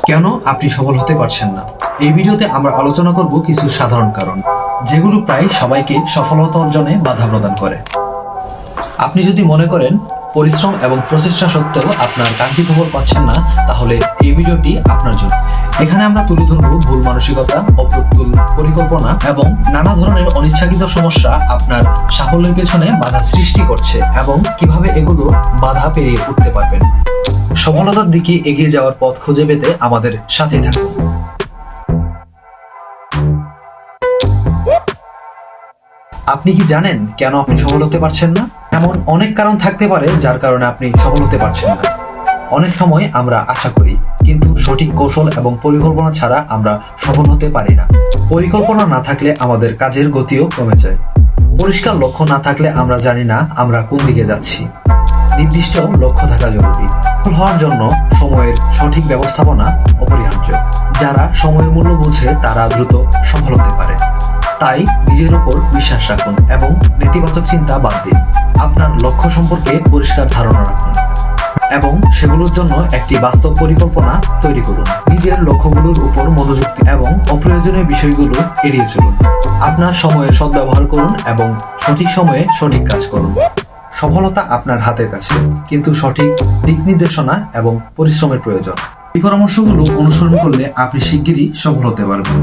কেন আপনি সফল হতে পারছেন না? এই ভিডিওতে আমরা আলোচনা করব কিছু সাধারণ কারণ যেগুলো প্রায় সবাইকে সফলতা অর্জনে বাধা প্রদান করে। আপনি যদি মনে করেন পরিশ্রম এবং প্রচেষ্টা সত্ত্বেও আপনার কাঙ্ক্ষিত ফল পাচ্ছেন না, তাহলে এই ভিডিওটি আপনার জন্য। এখানে আমরা তুলে ধরব ভুল মানসিকতা, অপ্রতুল পরিকল্পনা এবং নানা ধরনের অনিচ্ছাকৃত সমস্যা আপনার সাফল্যের পেছনে বাধা সৃষ্টি করছে এবং কিভাবে এগুলো বাধা পেরিয়ে উঠতে পারবেন। সফলতার দিকে এগিয়ে যাওয়ার পথ খুঁজে পেতে আমাদের সাথে থাকুন। আপনি কি জানেন কেন আপনি সফল হতে পারছেন না? এমন অনেক কারণ থাকতে পারে যার কারণে আপনি সফল হতে পারছেন না। অনেক সময় আমরা আশা করি, কিন্তু সঠিক কৌশল এবং পরিকল্পনা ছাড়া আমরা সফল হতে পারি না। পরিকল্পনা না থাকলে আমাদের কাজের গতিও কমে যায়। পরিষ্কার লক্ষ্য না থাকলে আমরা জানি না আমরা কোন দিকে যাচ্ছি। নির্দিষ্ট লক্ষ্য থাকা জরুরি। সফল হওয়ার জন্য সময়ের সঠিক ব্যবস্থাপনা অপরিহার্য। যারা সময়ের মূল্য বোঝে তারা দ্রুত সফল হতে পারে। তাই নিজের উপর বিশ্বাস রাখুন এবং নেতিবাচক চিন্তা বাদ দিন। আপনার লক্ষ্য সম্পর্কে পরিষ্কার ধারণা রাখুন এবং সেগুলোর জন্য একটি বাস্তব পরিকল্পনা তৈরি করুন। নিজের লক্ষ্যগুলোর উপর মনোযোগ দিন এবং অপ্রয়োজনীয় বিষয়গুলো এড়িয়ে চলুন। আপনার সময়ের সদ্ব্যবহার করুন এবং সঠিক সময়ে সঠিক কাজ করুন। সফলতা আপনার হাতের কাছে, কিন্তু সঠিক দিক নির্দেশনা এবং পরিশ্রমের প্রয়োজন। এই পরামর্শগুলো অনুসরণ করলে আপনি শিগগিরই সফল হতে পারবেন।